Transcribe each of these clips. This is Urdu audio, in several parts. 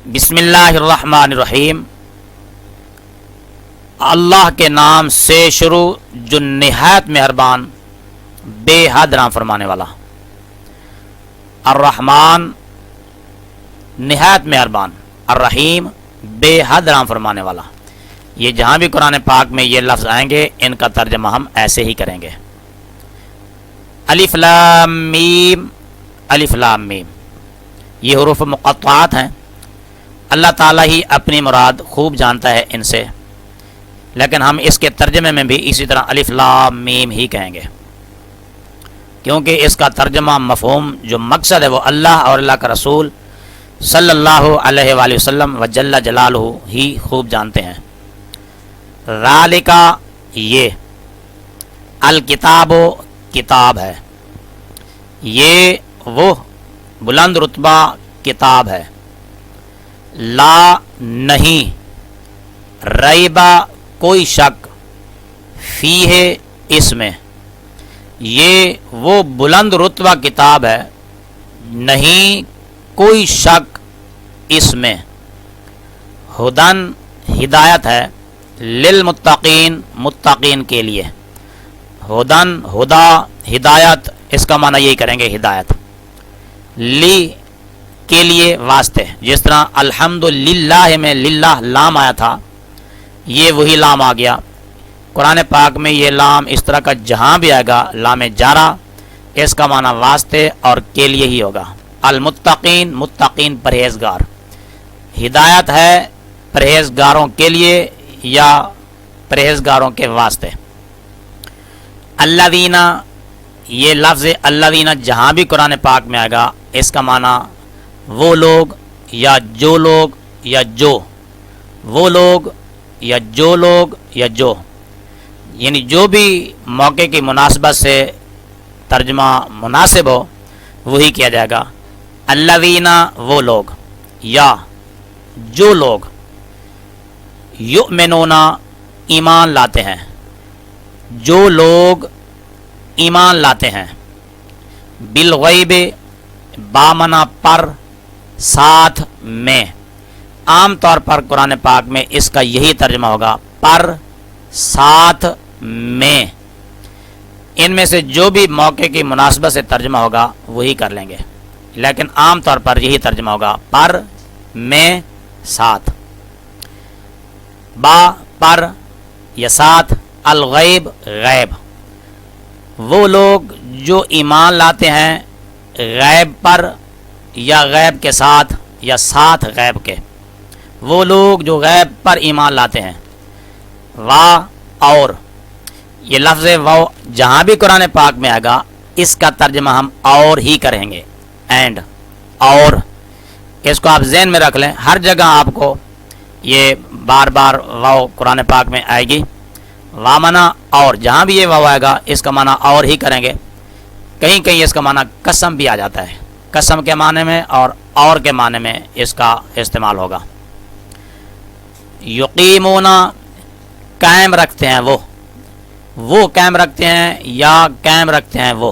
بسم اللہ الرحمن الرحیم، اللہ کے نام سے شروع جو نہایت مہربان بے حد رحم فرمانے والا۔ الرحمن نہایت مہربان، الرحیم بے حد رحم فرمانے والا۔ یہ جہاں بھی قرآن پاک میں یہ لفظ آئیں گے ان کا ترجمہ ہم ایسے ہی کریں گے۔ الف لام میم، الف لام میم، یہ حروف مقطعات ہیں۔ اللہ تعالیٰ ہی اپنی مراد خوب جانتا ہے ان سے، لیکن ہم اس کے ترجمے میں بھی اسی طرح الف لام میم ہی کہیں گے، کیونکہ اس کا ترجمہ مفہوم جو مقصد ہے وہ اللہ اور اللہ کا رسول صلی اللہ علیہ وآلہ وسلم و جل جلالہ ہی خوب جانتے ہیں۔ ذالکا، یہ الکتاب و کتاب ہے، یہ وہ بلند رتبہ کتاب ہے، لا نہیں، ریبہ کوئی شک، فی ہے اس میں، یہ وہ بلند رتبہ کتاب ہے نہیں کوئی شک اس میں، ہدن ہدایت ہے، للمتقین متقین کے لیے، ہدن ہدا ہدایت، اس کا معنی یہی کریں گے ہدایت، لی کے لیے واسطے، جس طرح الحمدللہ میں للہ لام آیا تھا، یہ وہی لام آ گیا۔ قرآن پاک میں یہ لام اس طرح کا جہاں بھی آئے گا لام جارہ، اس کا معنی واسطے اور کے لیے ہی ہوگا۔ المتقین متقین پرہیزگار، ہدایت ہے پرہیزگاروں کے لیے یا پرہیزگاروں کے واسطے۔ الذین، یہ لفظ الذین جہاں بھی قرآن پاک میں آئے گا اس کا معنی وہ لوگ یا جو لوگ یا جو، وہ لوگ یا جو لوگ یا جو، یعنی جو بھی موقع کی مناسبت سے ترجمہ مناسب ہو وہی کیا جائے گا۔ الذین وہ لوگ یا جو لوگ یؤمنون ایمان لاتے ہیں، جو لوگ ایمان لاتے ہیں، بالغیب بامنا پر، ساتھ میں، عام طور پر قرآن پاک میں اس کا یہی ترجمہ ہوگا، پر ساتھ میں، ان میں سے جو بھی موقع کی مناسبت سے ترجمہ ہوگا وہی کر لیں گے، لیکن عام طور پر یہی ترجمہ ہوگا، پر میں ساتھ، با پر یا ساتھ، الغیب غیب، وہ لوگ جو ایمان لاتے ہیں غیب پر یا غیب کے ساتھ یا ساتھ غیب کے، وہ لوگ جو غیب پر ایمان لاتے ہیں۔ وا اور، یہ لفظ وہ جہاں بھی قرآن پاک میں آئے گا اس کا ترجمہ ہم اور ہی کریں گے، اینڈ، اور، اس کو آپ ذہن میں رکھ لیں، ہر جگہ آپ کو یہ بار بار واو قرآن پاک میں آئے گی، وامنا اور، جہاں بھی یہ واو آئے گا اس کا معنی اور ہی کریں گے۔ کہیں کہیں اس کا معنی قسم بھی آ جاتا ہے، قسم کے معنی میں اور کے معنی میں اس کا استعمال ہوگا۔ یقیمون، قائم رکھتے ہیں وہ قائم رکھتے ہیں یا قائم رکھتے ہیں وہ،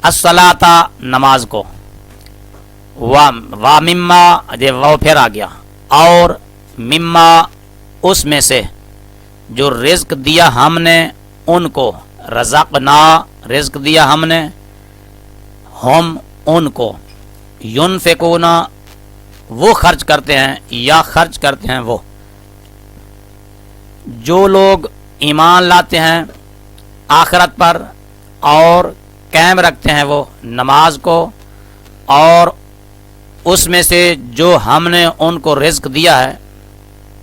الصلاۃ نماز کو، وا مما، یہ وہ پھر آ گیا، اور مما اس میں سے جو رزق دیا ہم نے ان کو، رزقنا رزق دیا ہم نے، ہم ان کو، ينفقون وہ خرچ کرتے ہیں یا خرچ کرتے ہیں وہ، جو لوگ ایمان لاتے ہیں آخرت پر اور قائم رکھتے ہیں وہ نماز کو، اور اس میں سے جو ہم نے ان کو رزق دیا ہے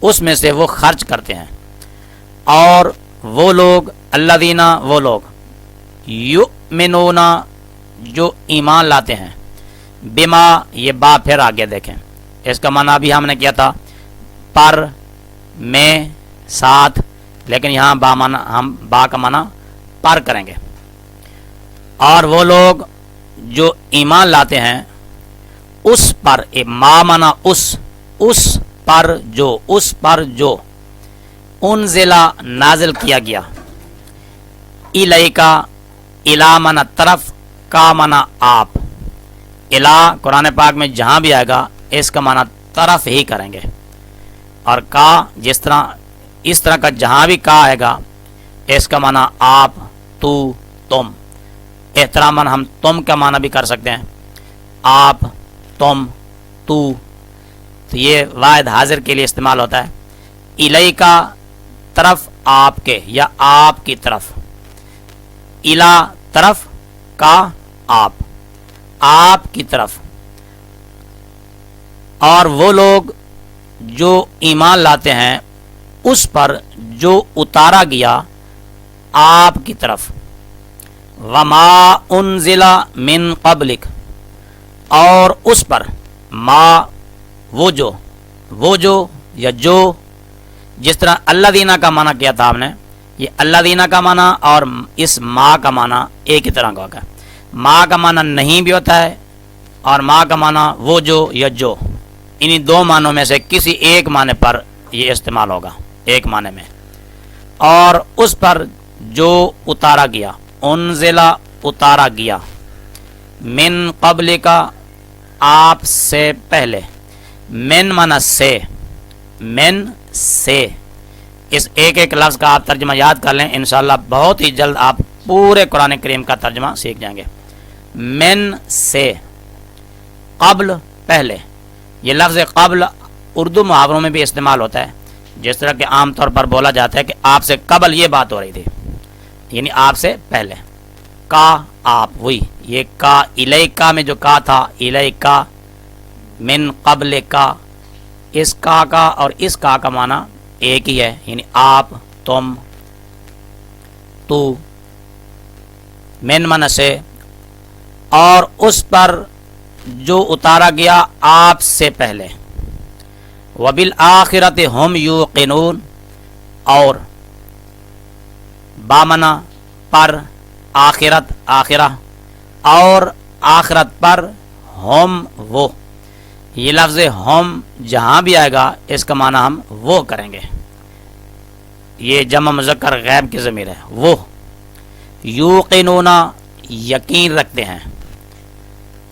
اس میں سے وہ خرچ کرتے ہیں، اور وہ لوگ الذین وہ لوگ یؤمنون جو ایمان لاتے ہیں، بما، یہ با پھر آگے دیکھیں، اس کا معنی بھی ہم نے کیا تھا پر، میں، ساتھ، لیکن یہاں با معنی ہم با کا معنی پر کریں گے، اور وہ لوگ جو ایمان لاتے ہیں اس پر، ما معنی اس پر جو انزلہ نازل کیا گیا، الیکا، الا معنی طرف، کا معنی آپ، الہ قرآن پاک میں جہاں بھی آئے گا اس کا معنی طرف ہی کریں گے. اور کا جس طرح اس طرح کا جہاں بھی کا آئے گا اس کا معنی آپ، تو، تم. احتراماً ہم تم کا معنی بھی کر سکتے ہیں، آپ، تم، تو یہ واحد حاضر کے لیے استعمال ہوتا ہے. الی کا طرف آپ کے یا آپ کی طرف، الا طرف، کا آپ کی طرف. اور وہ لوگ جو ایمان لاتے ہیں اس پر جو اتارا گیا آپ کی طرف. وما انزل من قبلک، اور اس پر ما وہ جو یا جو، جس طرح اللہ دینا کا معنی کیا تھا آپ نے، یہ اللہ دینا کا معنی اور اس ما کا معنی ایک ہی طرح کا ہوگا. ما کا معنی نہیں بھی ہوتا ہے اور ما کا معنی وہ جو یا جو، انہی دو معنوں میں سے کسی ایک معنی پر یہ استعمال ہوگا، ایک معنی میں. اور اس پر جو اتارا گیا، انزلہ اتارا گیا، من قبل کا آپ سے پہلے، من معنی سے، من سے. اس ایک ایک لفظ کا آپ ترجمہ یاد کر لیں، انشاءاللہ بہت ہی جلد آپ پورے قرآن کریم کا ترجمہ سیکھ جائیں گے. من سے، قبل پہلے. یہ لفظ قبل اردو محاوروں میں بھی استعمال ہوتا ہے، جس طرح کہ عام طور پر بولا جاتا ہے کہ آپ سے قبل یہ بات ہو رہی تھی، یعنی آپ سے پہلے. کا آپ، وہی یہ کا الیکا میں جو کا تھا، الیکا من قبل کا، اس کا اور اس کا معنی ایک ہی ہے، یعنی آپ، تم، تو. من من سے، اور اس پر جو اتارا گیا آپ سے پہلے. وبالآخرۃ ہم یوقنون، اور بامنا پر، آخرت آخرہ، اور آخرت پر، ہم وہ. یہ لفظ ہم جہاں بھی آئے گا اس کا معنی ہم وہ کریں گے. یہ جمع مذکر غیب کی ضمیر ہے، وہ. یوقنون یقین رکھتے ہیں،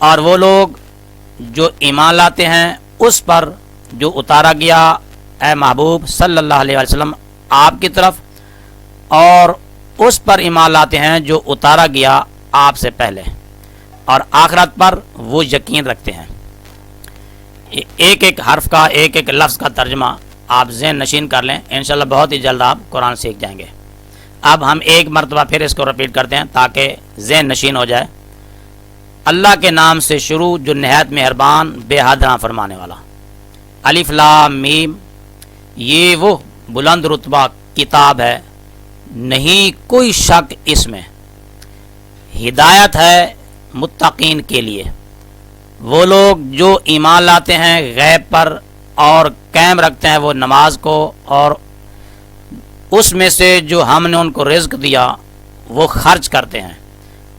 اور وہ لوگ جو ایمان لاتے ہیں اس پر جو اتارا گیا اے محبوب صلی اللہ علیہ وسلم آپ کی طرف، اور اس پر ایمان لاتے ہیں جو اتارا گیا آپ سے پہلے، اور آخرت پر وہ یقین رکھتے ہیں. ایک ایک حرف کا، ایک ایک لفظ کا ترجمہ آپ ذہن نشین کر لیں، انشاءاللہ بہت ہی جلد آپ قرآن سیکھ جائیں گے. اب ہم ایک مرتبہ پھر اس کو رپیٹ کرتے ہیں تاکہ ذہن نشین ہو جائے. اللہ کے نام سے شروع جو نہایت مہربان بے حد رحم فرمانے والا. الف لام میم، یہ وہ بلند رتبہ کتاب ہے، نہیں کوئی شک اس میں. ہدایت ہے متقین کے لیے، وہ لوگ جو ایمان لاتے ہیں غیب پر اور قائم رکھتے ہیں وہ نماز کو، اور اس میں سے جو ہم نے ان کو رزق دیا وہ خرچ کرتے ہیں.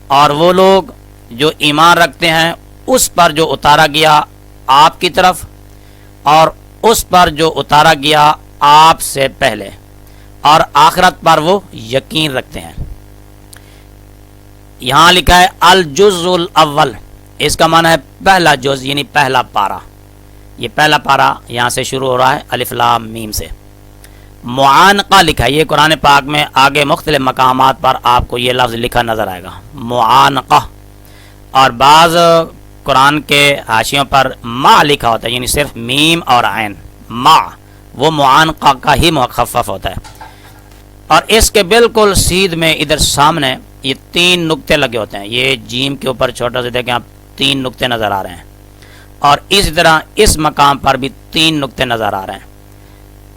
اور وہ لوگ جو ایمان رکھتے ہیں اس پر جو اتارا گیا آپ کی طرف، اور اس پر جو اتارا گیا آپ سے پہلے، اور آخرت پر وہ یقین رکھتے ہیں. یہاں لکھا ہے الجزء الاول، اس کا معنی ہے پہلا جز، یعنی پہلا پارا. یہ پہلا پارا یہاں سے شروع ہو رہا ہے الف لام میم سے. معانقہ لکھا ہے، یہ قرآن پاک میں آگے مختلف مقامات پر آپ کو یہ لفظ لکھا نظر آئے گا، معانقہ. اور بعض قرآن کے حاشیوں پر ما لکھا ہوتا ہے، یعنی صرف میم اور عین، ما، وہ معانقہ کا ہی مخفف ہوتا ہے. اور اس کے بالکل سیدھ میں ادھر سامنے یہ 3 نقطے لگے ہوتے ہیں. یہ جیم کے اوپر چھوٹا سے دیکھیں آپ 3 نقطے نظر آ رہے ہیں، اور اسی طرح اس مقام پر بھی 3 نقطے نظر آ رہے ہیں.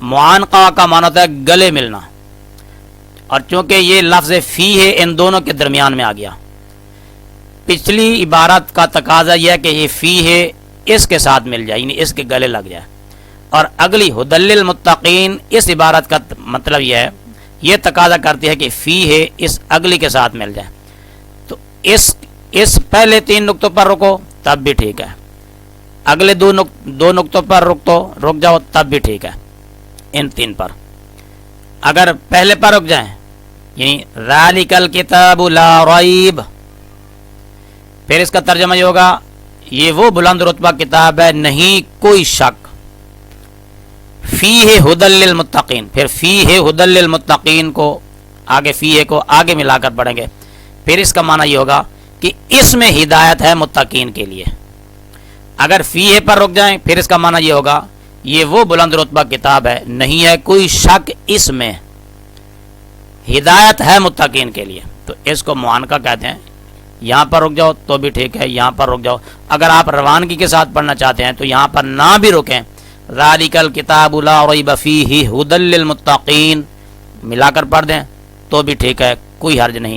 معانقہ کا معنی ہوتا ہے گلے ملنا، اور چونکہ یہ لفظ فی ہے ان دونوں کے درمیان میں آ گیا. پچھلی عبارت کا تقاضا یہ ہے کہ یہ فی ہے اس کے ساتھ مل جائے، یعنی اس کے گلے لگ جائے. اور اگلی ہدی للمتقین، اس عبارت کا مطلب یہ ہے، یہ تقاضا کرتی ہے کہ فی ہے اس اگلی کے ساتھ مل جائے. تو اس پہلے 3 نقطوں پر رکو تب بھی ٹھیک ہے، اگلے 2 نقطوں پر رک جاؤ تب بھی ٹھیک ہے. ان 3 پر اگر پہلے پر رک جائیں، یعنی ذالک الکتاب لا ریب، پھر اس کا ترجمہ یہ ہوگا یہ وہ بلند رتبہ کتاب ہے نہیں کوئی شک. فیہ ھدی للمتقین، پھر فیہ ھدی للمتقین کو آگے فیہ کو آگے ملا کر پڑھیں گے، پھر اس کا معنی یہ ہوگا کہ اس میں ہدایت ہے متقین کے لیے۔ اگر فیہ پر رک جائیں پھر اس کا معنی یہ ہوگا یہ وہ بلند رتبہ کتاب ہے، نہیں ہے کوئی شک اس میں، ہدایت ہے متقین کے لیے۔ تو اس کو معانقہ کہتے ہیں۔ یہاں پر رک جاؤ تو بھی ٹھیک ہے، یہاں پر رک جاؤ۔ اگر آپ روانگی کے ساتھ پڑھنا چاہتے ہیں تو یہاں پر نہ بھی رکیں، ذالک الکتاب لا ریب فیہ ھدی للمتقین ملا کر پڑھ دیں تو بھی ٹھیک ہے، کوئی حرج نہیں۔